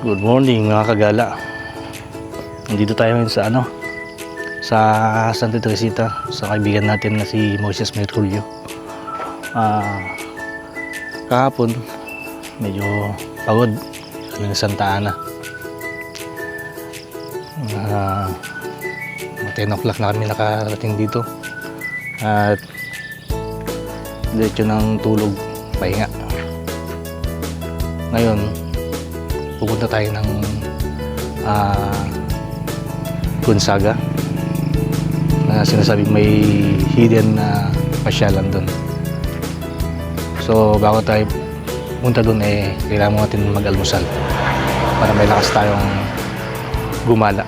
Good morning mga kagala. Nandito tayo ngayon sa sa Santa Teresita sa kaibigan natin na si Moises Merculio. Kahapon medyo pagod kami ng Santa Ana. 10 o'clock na kami nakarating dito at diretso ng tulog, pahinga. Ngayon pupunta tayo ng Gonzaga na sinasabi may hidden na pasyalan doon. So bago tayo punta doon kailangan natin mag-almusal para may lakas tayong gumala.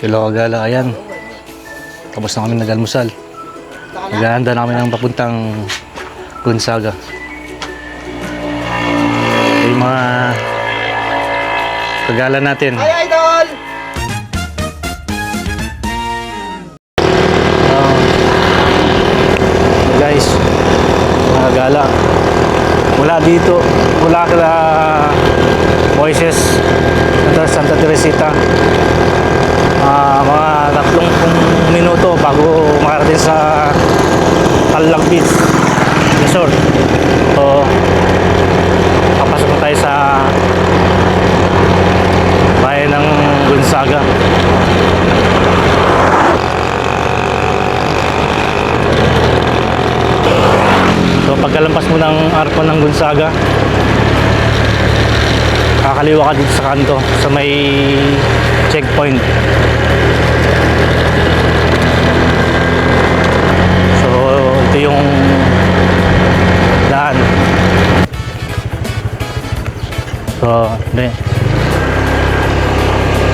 Hello kagala, ayan. Tapos na kami nag-almusal. Naghahanda na kami ng papuntang Gonzaga. Yung mga kagala natin. Hi, idol! Guys, mga kagala. Mula dito, mula kala Moises Santa Teresita. Mga 30 minuto bago makarating sa Talag Beach Resort. So papasok na tayo sa bayan ng Gonzaga. So pagkalampas mo ng arko ng Gonzaga, kakaliwa ka dito sa kanto sa may checkpoint. So ito yung daan. So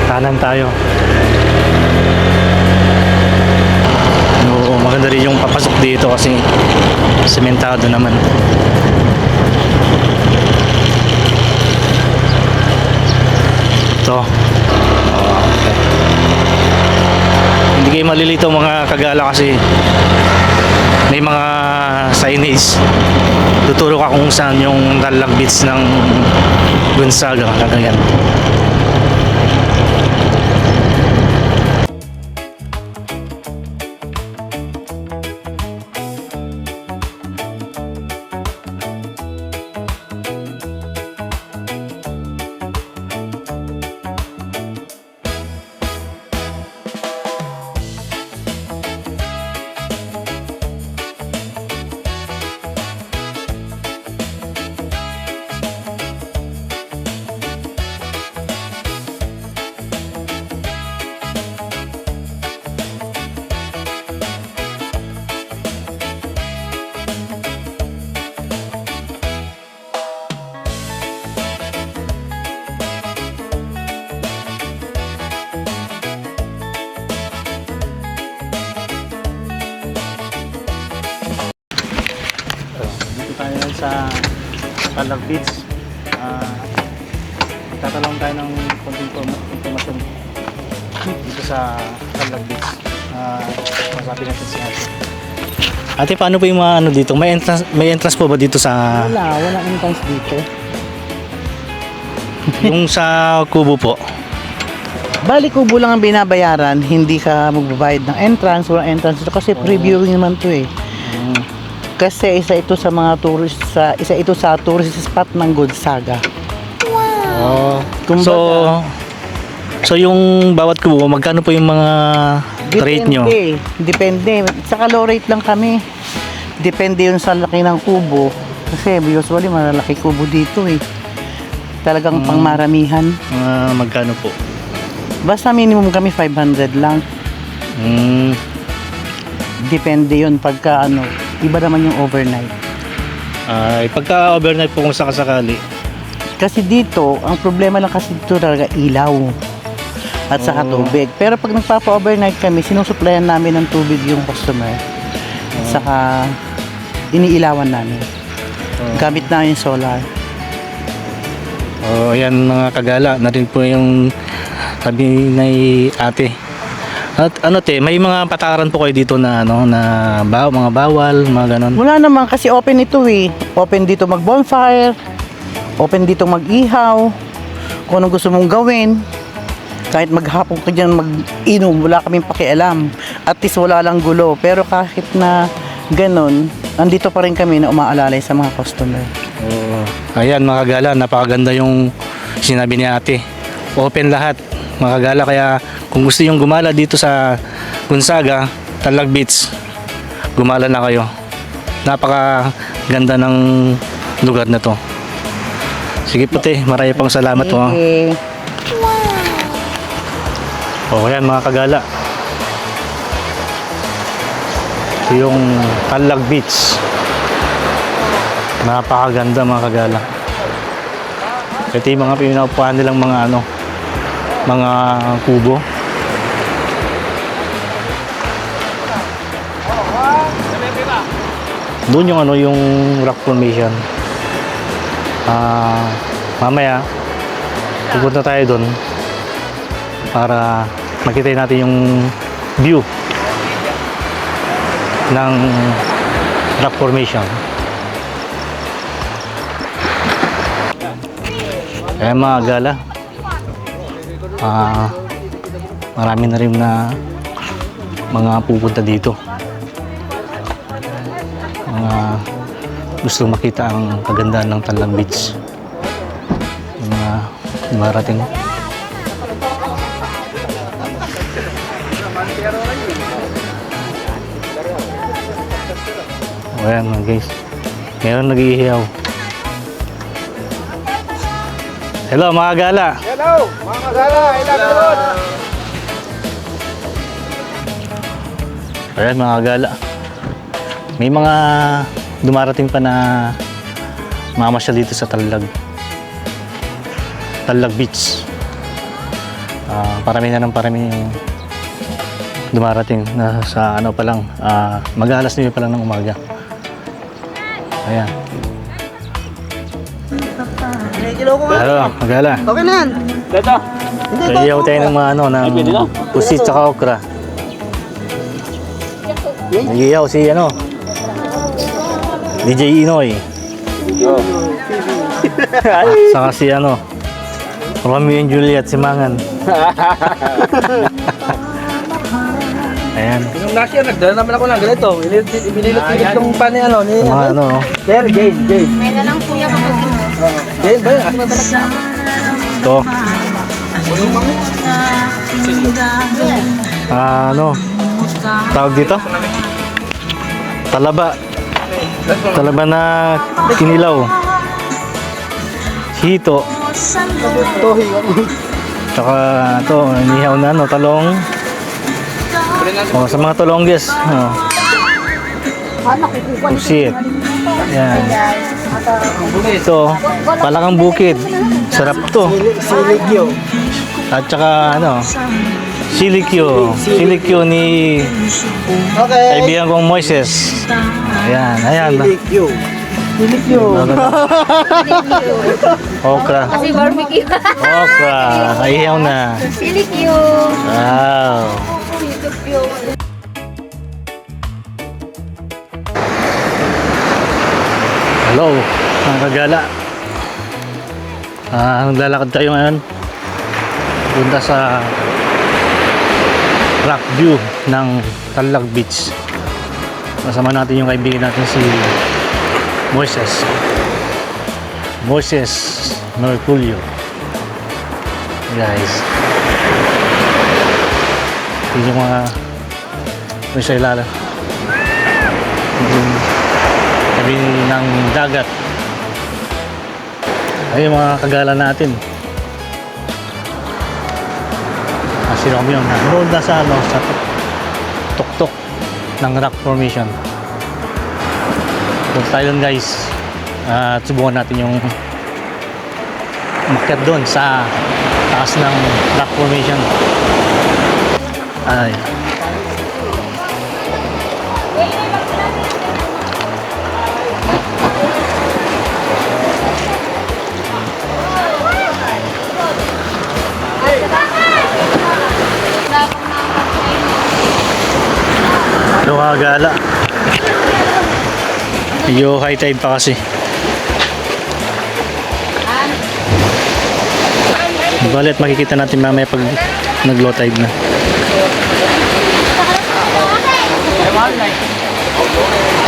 kanan tayo. No, maganda rin yung papasok dito kasi sementado naman. Ito. Hindi kayo malilito mga kagala kasi may mga signage. Tuturo ka kung saan yung Talag Beach ng Gonzaga. Ganyan. Tayo sa Talag Beach. Tatalong tayo ng konting informasyon dito sa Talag Beach. Masabi natin si ate. Ate, paano po yung mga dito? May entrance po ba dito sa... Wala entrance dito. Yung sa kubo po? Bali, kubo lang ang binabayaran, hindi ka magbabayad ng entrance, wala entrance dito kasi previewing naman to eh. Kasi isa ito sa tourist spot ng Gonzaga. Wow. Kumbaga, So yung bawat kubo, magkano po yung mga rate nyo? Depende. Saka low rate lang kami. Depende yun sa laki ng kubo. Kasi usually malalaki kubo dito eh. Talagang pangmaramihan. Magkano po? Basta minimum kami 500 lang. Depende yun pagka iba naman yung overnight. Pagka overnight po kung sakasakali, Kasi dito, ang problema lang kasi dito talaga ilaw at saka tubig. Pero pag nagpapa-overnight kami, sinusuplayan namin ng tubig yung customer. At saka iniilawan namin. Gamit na yung solar. Ayan mga kagala, na rin po yung sabi ni ate. At ano te, may mga patakaran po kayo dito na ano na mga bawal, mga ganon. Wala naman kasi open ito eh. Open dito mag-bonfire, open dito mag-ihaw. Kung anong gusto mong gawin. Kahit maghapon ka dyan mag-inom, wala kaming pakialam. At least wala lang gulo. Pero kahit na ganon, andito pa rin kami na umaalalay sa mga customer. Ayan mga kagala, napakaganda yung sinabi ni ate. Open lahat mga kagala, kaya kung gusto yung gumala dito sa Gonzaga, Talag Beach, gumala na kayo. Napakaganda ng lugar na to. Sige po te, marami pang salamat po. Eh, Ayan mga kagala. Ito yung Talag Beach. Napakaganda mga kagala. Ito yung mga pinaupuan nilang mga ano, mga kubo. Doon yung ano, yung rock formation. Mamaya pupunta tayo doon para makita natin yung view ng rock formation. Kaya mga gala, marami na rin na mga pupunta dito, mga gusto makita ang kagandahan ng Talag Beach, mga marating. Ayan mga guys, meron nag-iihaw. Hello mga gala. Hello, mga gala, ilan. Ayan mga gala. May mga dumarating pa na mamasyal dito sa Talag Beach. Parami na ng parami yung dumarating na sa ano pa lang, mag-alas 9 pa lang ng umaga. Ayan. Hello, magala. okay na yan. Iyaw tayo ng mga ano, ng pusit tsaka okra. Nag-iyaw si ano, DJ Inoy. Saka si ano, Romeo and Juliet, si Mangan. Ayan. Yung last year, nagdala naman ako ng ganito. Inilit yung pan ni ano. Ni, Mga ano, Sir, Jane. May na lang kuya kapag Jane ba yun? Ako na talaga. ito. Ano, tawag dito? Talaba. Talaba na kinilaw. Hito. Tsaka ito, inihaw na ano, talong. Sa mga talongges. Pusit. Yan. Ito, palakang bukid. Sarap to. Siligyo. At saka ano, silikyo. Silikyo ni Okay. kaibigan kong Moises. Ayan, ayan. Siligyo. Okra. kasi barbecue. Okra. Naihaw na. Silik you. Wow. Hello, mga kagala. Naglalakad tayo ngayon. Punta sa rock view ng Talag Beach. Kasama natin yung kaibigan natin si Moises Merculio. Guys, yun yung mga sa ilalim yung tabi ng dagat. Ayun yung mga kagala natin. Si Romeo nanood na sa ano, sa tuktok ng rock formation. Punta tayo dun guys, at subukan natin yung umakyat doon sa taas ng rock formation. Ay. Lumagala. Medyo high tide pa kasi. Balit makikita natin mamaya pag nag-low tide na.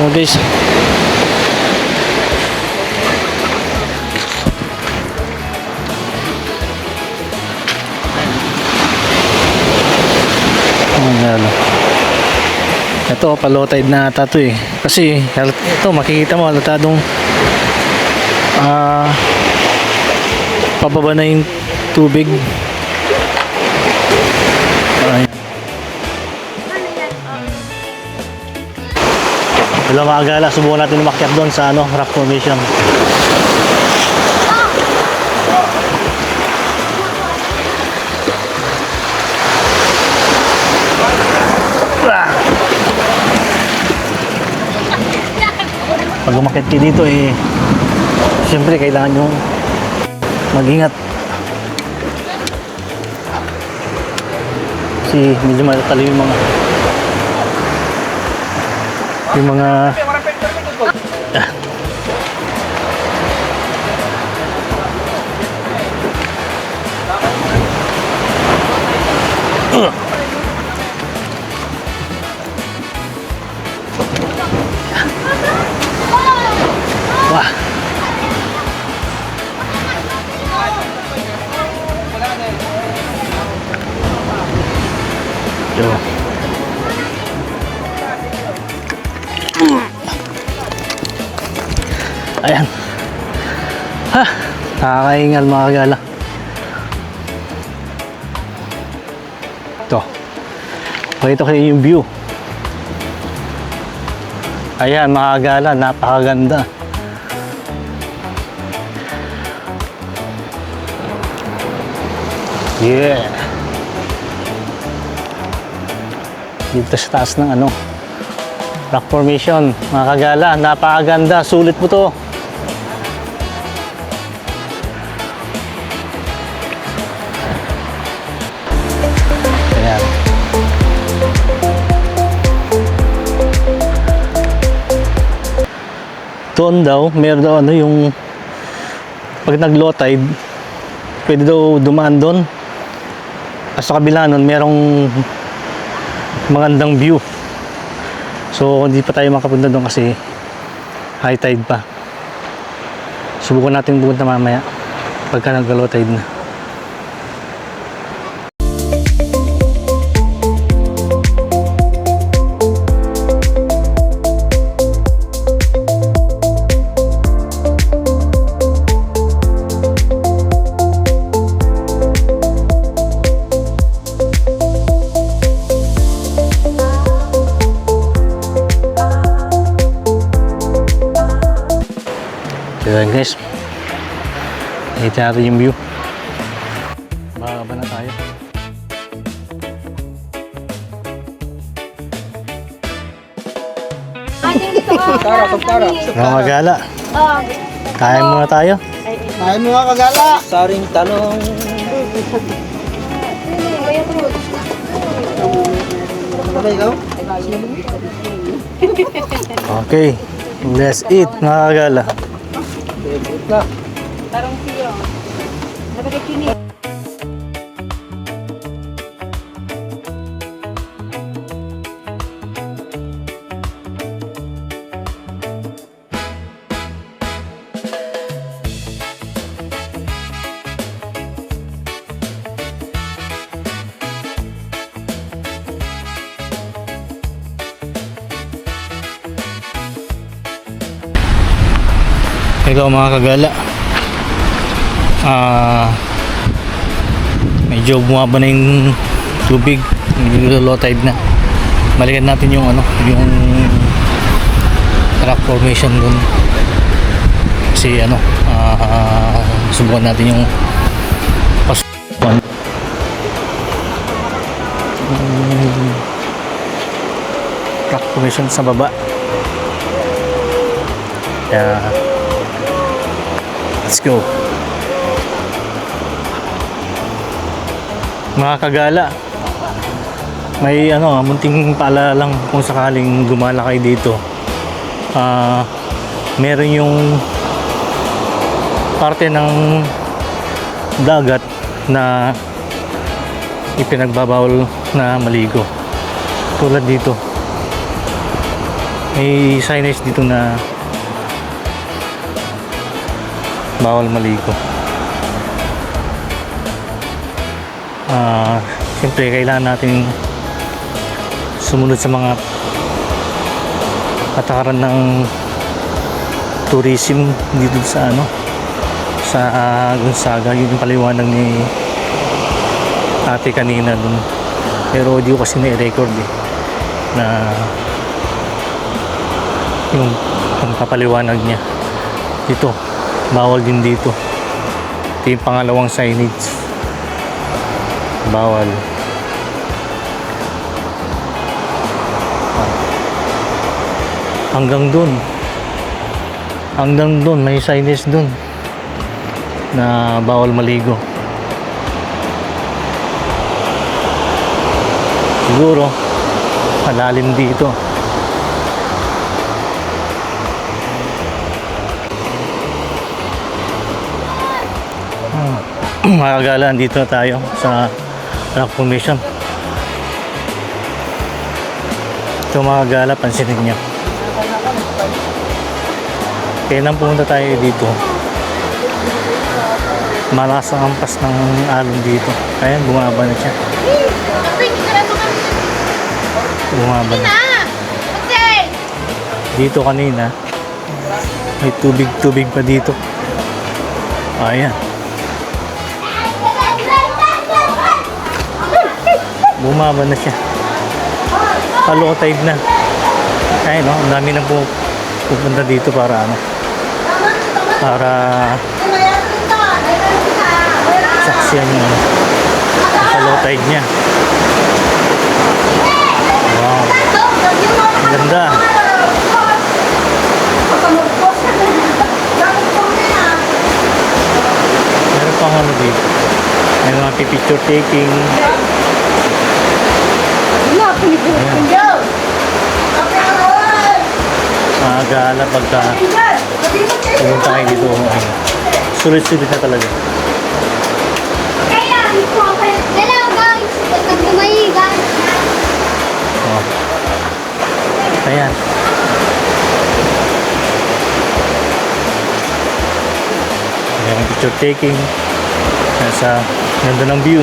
Oh guys. Ito, pa-low tide na ata to eh. Kasi ito, makikita mo, halatadong pababa na yung tubig. Ayan. Wala mga gala, subukan natin umakyat doon sa rock formation. Pag umakyat kayo dito eh, siyempre kailangan nyo mag-ingat. Kasi medyo matatalo yung mga wah. Yo. Ayan. Ha, nakakaingal mga kagala. Ito. Pakita kayo yung view. Ayan mga kagala, napakaganda. Yeah. Dito sa taas ng rock formation, mga kagala, napakaganda, sulit mo to. Ayan. Doon daw, meron daw yung pag nag-low tide, pwede daw dumaan doon. At sa kabila nun, merong magandang view. So, hindi pa tayo makapunta doon kasi high tide pa. Subukan natin pupunta mamaya pagka nag-low tide na. Ayan guys, nakita natin yung view. Bababa na tayo. Mga magala, kain muna tayo. Kain mo nga kagala. Saring talong. Ano ikaw? Okay, let's eat mga kagala. Tarong siyo. Nagkakini. Ikaw mga kagala, medyo bumaba na yung tubig, medyo low tide na. Balikan natin yung yung rock formation dun kasi subukan natin yung Proclamation sa baba. Kaya let's go. Mga kagala, may munting paalala lang kung sakaling gumala kayo dito. Meron yung parte ng dagat na ipinagbabawal na maligo. Tulad dito. May signage dito na bawal maligo. Siyempre kailangan natin sumunod sa mga patakaran ng tourism dito sa sa Gonzaga. Yun yung paliwanag ni ate kanina dun, pero di ko kasi na-record na yung pagpapaliwanag niya dito. Bawal din dito. Ito yung pangalawang signage, bawal. Hanggang dun may signage dun na bawal maligo. Siguro malalim dito. Mga kagala, dito na tayo sa rock formation. Ito mga kagala, pansinin nyo. Kaya nang pumunta tayo dito, malakas ang ampas ng alon dito. Ayan, bumaba na siya. Bumaba na. Dito kanina, may tubig pa dito. Ayan. Bumaba na siya. Low tide na. Ayun, no? Ang dami nang pupunta dito para saksiyan yung low tide niya. Wow. Ang ganda. Meron pang dito. May mga picture taking. Gala pagka pumunta kayo dito, sulit-sulit na talaga. Oh. Ayan. Ayan, picture taking. Nasa ganda ng view.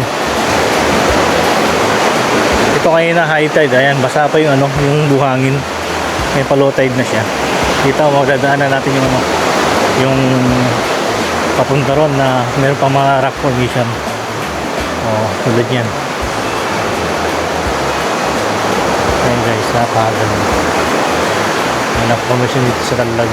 Ito kanina high tide. Ayan, basa pa yung yung buhangin. May low tide na siya. Dito magdadaanan natin yung papunta ron na meron pang mga rock formation. Tulad yan. Ayan guys, napakaganda. May rock formation dito sa Talag.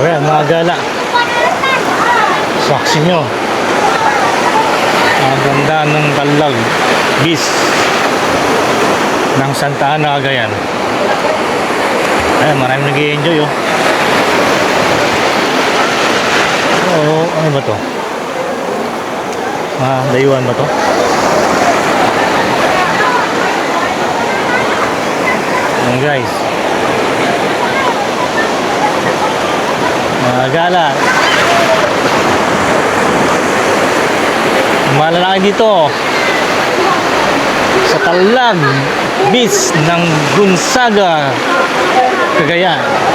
Ayan, mga gala. Saksi nyo. Ang ganda ng Talag Beach ng Santa Ana, Cagayan. Ayan, maraming nag-i-enjoy oh. Oo, ano ba to? Dayuhan ba to? Ayan guys. Mga gala. Umala na kayo dito sa Talag Beach ng Gonzaga, Cagayan.